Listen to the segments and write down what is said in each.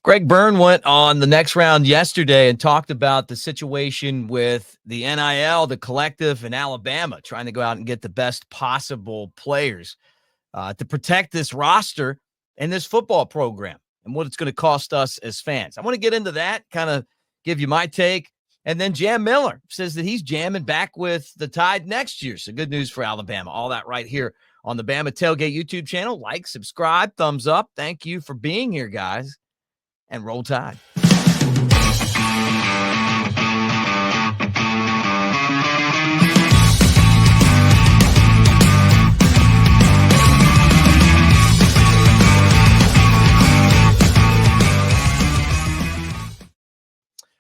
Greg Byrne went on the next round yesterday and talked about the situation with the NIL, the collective in Alabama, trying to go out and get the best possible players to protect this roster and this football program and what it's going to cost us as fans. I want to get into that, kind of give you my take. And then Jam Miller says that he's jamming back with the Tide next year. So good news for Alabama. All that right here on the Bama Tailgate YouTube channel. Like, subscribe, thumbs up. Thank you for being here, guys. And roll Tide.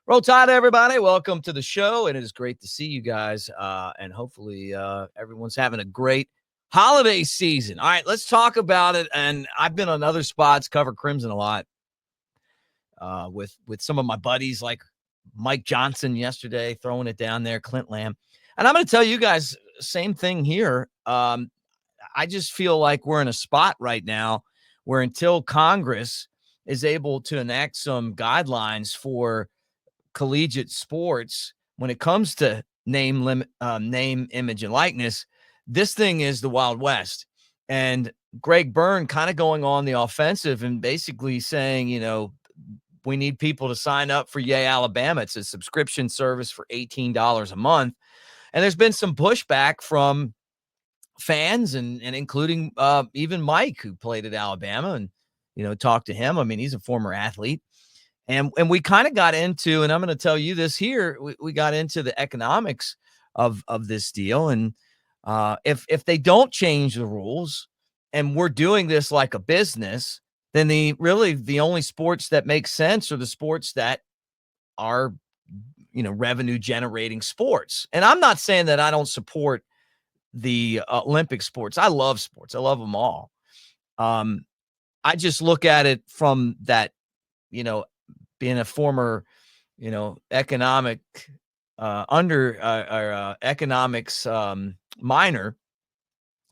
Roll Tide, everybody. Welcome to the show. And it is great to see you guys. And hopefully everyone's having a great holiday season. All right, let's talk about it. And I've been on other spots, cover Crimson a lot. With some of my buddies like Mike Johnson yesterday, throwing it down there, Clint Lamb. And I'm going to tell you guys, same thing here. I just feel like we're in a spot right now where until Congress is able to enact some guidelines for collegiate sports when it comes to name, image, and likeness, this thing is the Wild West. And Greg Byrne kind of going on the offensive and basically saying, we need people to sign up for Yay Alabama. It's a subscription service for $18 a month. And there's been some pushback from fans and including even Mike, who played at Alabama, and, talked to him. I mean, he's a former athlete. And we kind of got into, and I'm going to tell you this here, we got into the economics of this deal. And if they don't change the rules and we're doing this like a business, then the only sports that make sense are the sports that are, revenue generating sports. And I'm not saying that I don't support the Olympic sports. I love sports. I love them all. I just look at it from that, being a former, economic economics minor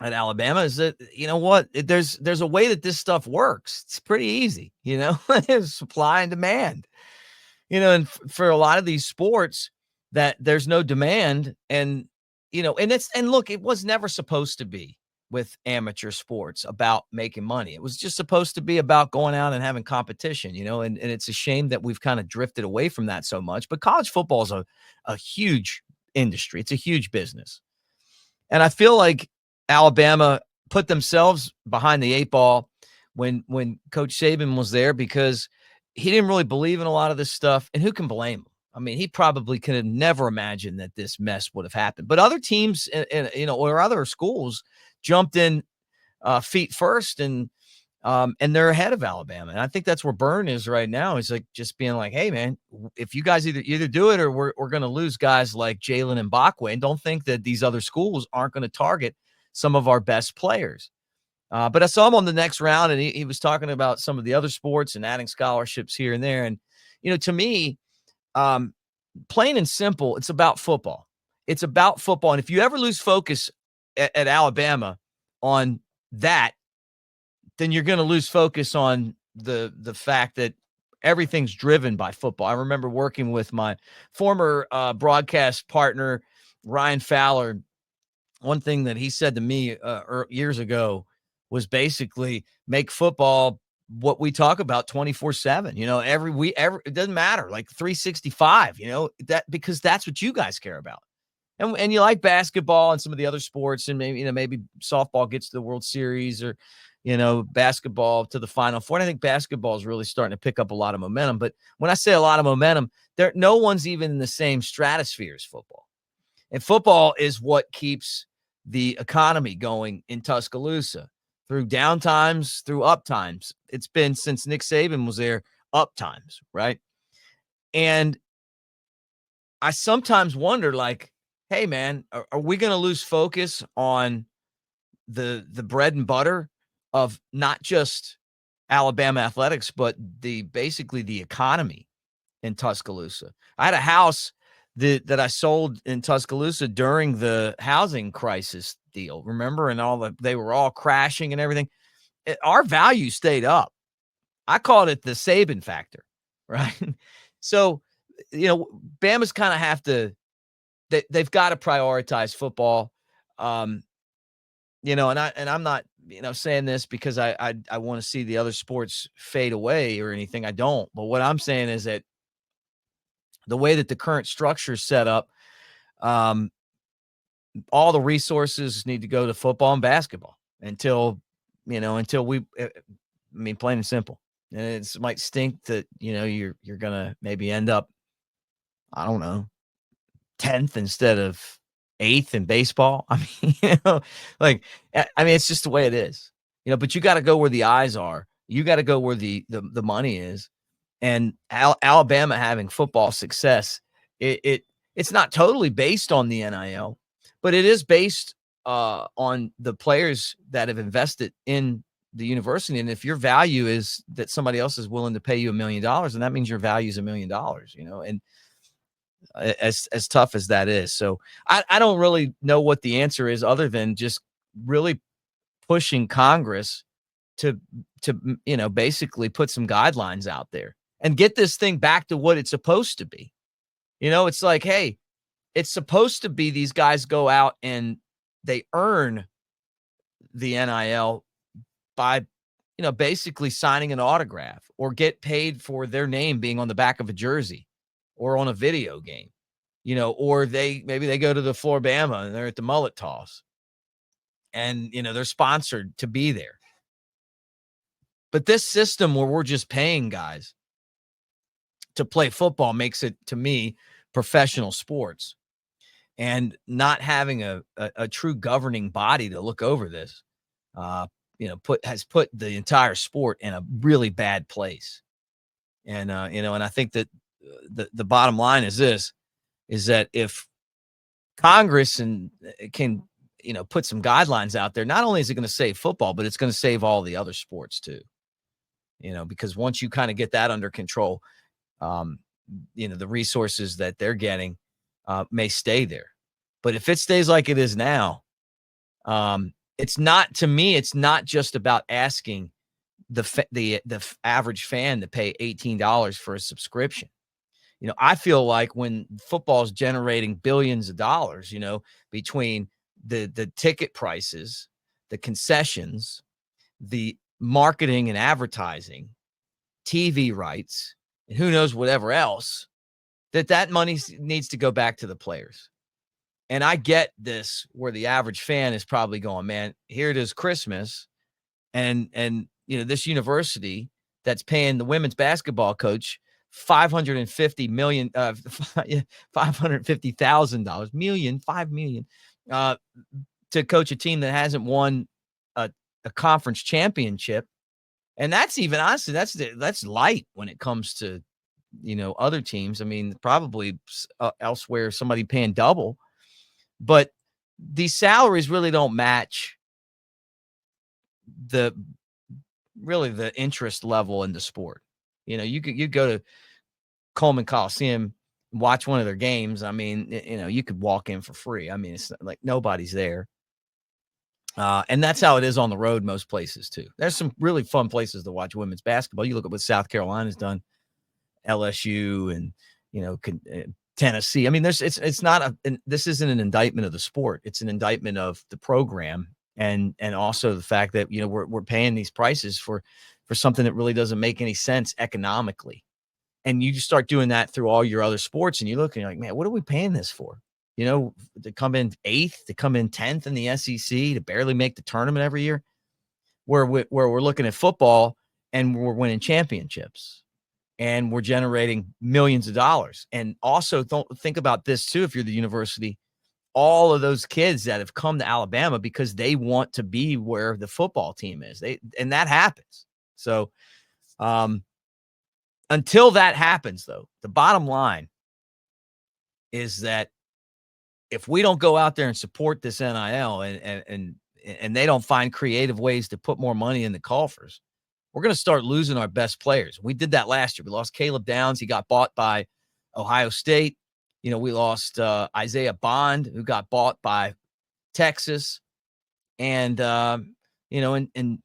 at Alabama, is that, there's a way that this stuff works. It's pretty easy, supply and demand, and for a lot of these sports that there's no demand, and, and look, it was never supposed to be with amateur sports about making money. It was just supposed to be about going out and having competition, and it's a shame that we've kind of drifted away from that so much, but college football is a huge industry. It's a huge business. And I feel like Alabama put themselves behind the eight ball when Coach Saban was there, because he didn't really believe in a lot of this stuff. And who can blame him? I mean, he probably could have never imagined that this mess would have happened. But other teams, or other schools jumped in feet first, and they're ahead of Alabama. And I think that's where Byrne is right now. He's like just being like, hey, man, if you guys either do it or we're going to lose guys like Jalen and Bakwe. And don't think that these other schools aren't going to target some of our best players. But I saw him on the next round, and he was talking about some of the other sports and adding scholarships here and there. And, to me, plain and simple, it's about football. It's about football. And if you ever lose focus at Alabama on that, then you're going to lose focus on the fact that everything's driven by football. I remember working with my former broadcast partner, Ryan Fowler. One thing that he said to me years ago was basically make football what we talk about 24/7, it doesn't matter, like 365, that, because that's what you guys care about. And you like basketball and some of the other sports, and maybe softball gets to the World Series, or, basketball to the Final Four. And I think basketball is really starting to pick up a lot of momentum. But when I say a lot of momentum, no one's even in the same stratosphere as football. And football is what keeps the economy going in Tuscaloosa through downtimes, through uptimes. It's been, since Nick Saban was there, uptimes, right? And I sometimes wonder, like, hey, man, are we going to lose focus on the bread and butter of not just Alabama athletics, but basically the economy in Tuscaloosa? I had a house that I sold in Tuscaloosa during the housing crisis deal, remember? And they were all crashing and everything. Our value stayed up. I called it the Saban factor, right? So, Bama's kind of have to, they've got to prioritize football. Um, and I'm not, saying this because I want to see the other sports fade away or anything. I don't. But what I'm saying is that the way that the current structure is set up, um, all the resources need to go to football and basketball until we, I mean, plain and simple. And it might stink that, you're going to maybe end up, I don't know, 10th instead of 8th in baseball. I mean, like, I mean, it's just the way it is, but you got to go where the eyes are. You got to go where the money is. And Alabama having football success, it's not totally based on the NIL, but it is based on the players that have invested in the university. And if your value is that somebody else is willing to pay you $1 million, and that means your value is $1 million, and as tough as that is. So I don't really know what the answer is other than just really pushing Congress to basically put some guidelines out there and get this thing back to what it's supposed to be. It's like, hey, it's supposed to be these guys go out and they earn the NIL by, basically signing an autograph or get paid for their name being on the back of a jersey or on a video game, or maybe they go to the floor Bama and they're at the mullet toss and, they're sponsored to be there. But this system where we're just paying guys to play football makes it, to me, professional sports, and not having a true governing body to look over this, has put the entire sport in a really bad place. And, and I think that the bottom line is this, is that if Congress can, put some guidelines out there, not only is it going to save football, but it's going to save all the other sports too, because once you kind of get that under control, the resources that they're getting may stay there. But if it stays like it is now, it's not, to me, it's not just about asking the average fan to pay $18 for a subscription. I feel like when football is generating billions of dollars, between the ticket prices, the concessions, the marketing and advertising, TV rights, and who knows whatever else, that money needs to go back to the players. And I get this, where the average fan is probably going, man, here it is Christmas. And this university that's paying the women's basketball coach $550,000, $5 million, to coach a team that hasn't won a conference championship. And that's even, honestly, that's light when it comes to, other teams. I mean, probably elsewhere, somebody paying double, but these salaries really don't match the interest level in the sport. You go to Coleman Coliseum, watch one of their games. I mean, you could walk in for free. I mean, it's like nobody's there. And that's how it is on the road most places too. There's some really fun places to watch women's basketball. You look at what South Carolina's done, LSU, and Tennessee. I mean, it's not this isn't an indictment of the sport. It's an indictment of the program, and also the fact that we're paying these prices for something that really doesn't make any sense economically. And you just start doing that through all your other sports, and you look and you're like, man, what are we paying this for? To come in 8th, to come in 10th in the SEC, to barely make the tournament every year, where we're looking at football and we're winning championships and we're generating millions of dollars. And also, don't think about this too. If you're the university, all of those kids that have come to Alabama because they want to be where the football team is, and that happens. So, until that happens, though, the bottom line is that if we don't go out there and support this NIL, and they don't find creative ways to put more money in the coffers, we're going to start losing our best players. We did that last year. We lost Caleb Downs. He got bought by Ohio State. We lost Isaiah Bond, who got bought by Texas. And, and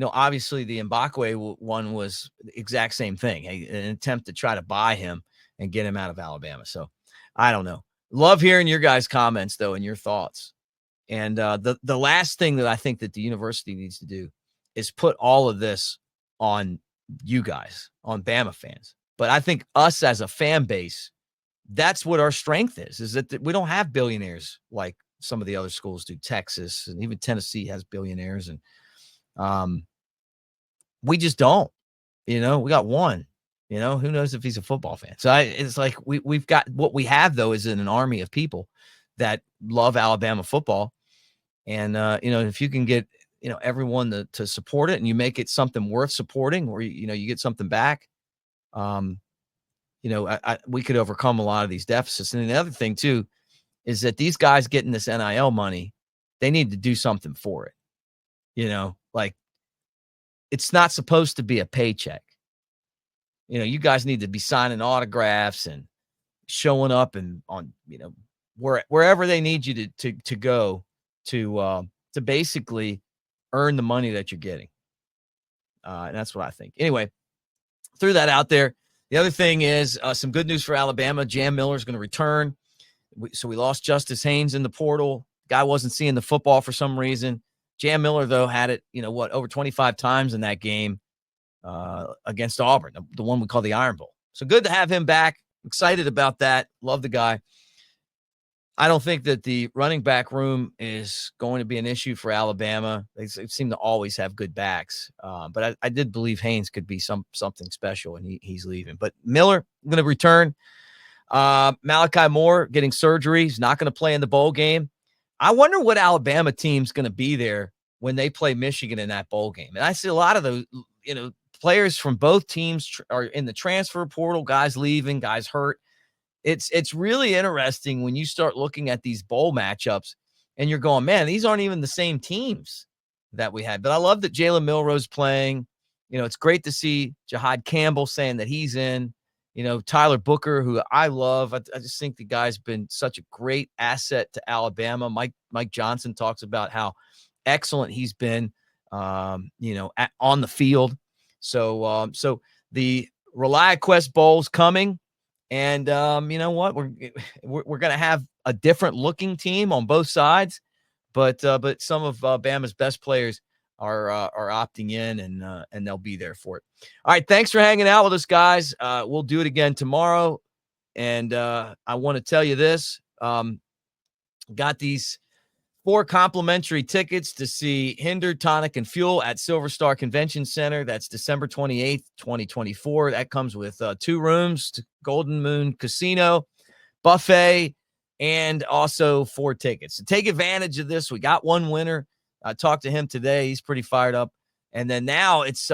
obviously the Mbakwe one was the exact same thing, an attempt to try to buy him and get him out of Alabama. So I don't know. Love hearing your guys' comments though and your thoughts. And the last thing that I think that the university needs to do is put all of this on you guys, on Bama fans. But I think us as a fan base, that's what our strength is that we don't have billionaires like some of the other schools do. Texas and even Tennessee has billionaires, and we just don't. We got one. Who knows if he's a football fan? So it's like we've got what we have though is an army of people that love Alabama football, and if you can get everyone to support it, and you make it something worth supporting, or you get something back. We could overcome a lot of these deficits. And the other thing too is that these guys getting this NIL money, they need to do something for it. Like it's not supposed to be a paycheck. You guys need to be signing autographs and showing up and on, wherever they need you to go to basically earn the money that you're getting. And that's what I think. Anyway, threw that out there. The other thing is some good news for Alabama. Jam Miller is going to return. So we lost Justice Haynes in the portal. Guy wasn't seeing the football for some reason. Jam Miller, though, had it, over 25 times in that game against Auburn, the one we call the Iron Bowl. So good to have him back. Excited about that. Love the guy. I don't think that the running back room is going to be an issue for Alabama. They seem to always have good backs. But I did believe Haynes could be something special, and he's leaving. But Miller going to return. Malachi Moore getting surgery. He's not going to play in the bowl game. I wonder what Alabama team's going to be there when they play Michigan in that bowl game. And I see a lot of those, players from both teams are in the transfer portal, guys leaving, guys hurt. It's really interesting when you start looking at these bowl matchups and you're going, man, these aren't even the same teams that we had. But I love that Jalen Milroe's playing. It's great to see Jahad Campbell saying that he's in. Tyler Booker, who I love. I just think the guy's been such a great asset to Alabama. Mike Johnson talks about how excellent he's been, on the field. So the ReliaQuest Bowl's coming. And you know what? We're going to have a different looking team on both sides, but some of Bama's best players are opting in, and they'll be there for it. All right, thanks for hanging out with us, guys. We'll do it again tomorrow, and I want to tell you this: got these 4 complimentary tickets to see Hinder, Tonic, and Fuel at Silver Star Convention Center. That's December 28th, 2024. That comes with 2 rooms to Golden Moon Casino, buffet, and also 4 tickets. So take advantage of this. We got one winner. I talked to him today. He's pretty fired up. And then now it's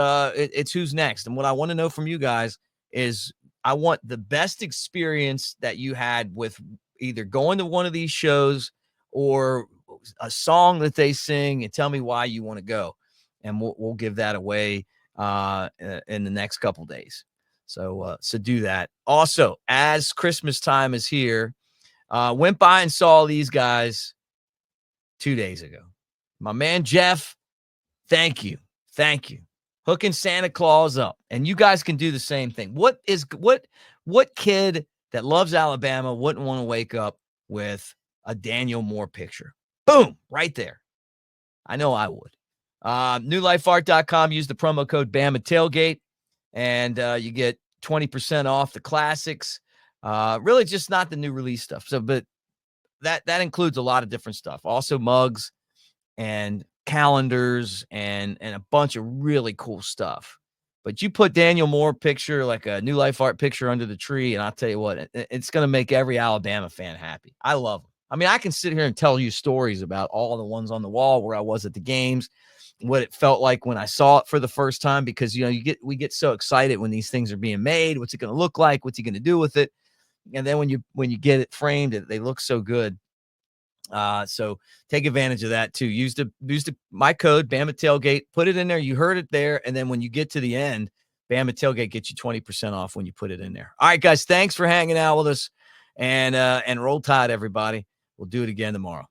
who's next. And what I want to know from you guys is I want the best experience that you had with either going to one of these shows or a song that they sing, and tell me why you want to go, and we'll give that away in the next couple days. So do that. Also, as Christmas time is here, went by and saw these guys 2 days ago. My man Jeff, thank you, hooking Santa Claus up, and you guys can do the same thing. What kid that loves Alabama wouldn't want to wake up with a Daniel Moore picture? Boom, right there. I know I would. NewLifeArt.com. Use the promo code Bama Tailgate, and you get 20% off the classics. Really just not the new release stuff. So, but that includes a lot of different stuff. Also mugs and calendars and a bunch of really cool stuff. But you put Daniel Moore picture, like a New Life Art picture, under the tree, and I'll tell you what, it's going to make every Alabama fan happy. I love them. I mean, I can sit here and tell you stories about all the ones on the wall, where I was at the games, what it felt like when I saw it for the first time, because, we get so excited when these things are being made. What's it going to look like? What's he going to do with it? And then when you get it framed, they look so good. So take advantage of that too. Use my code Bama Tailgate, put it in there. You heard it there. And then when you get to the end, Bama Tailgate gets you 20% off when you put it in there. All right, guys, thanks for hanging out with us, and Roll Tide, everybody. We'll do it again tomorrow.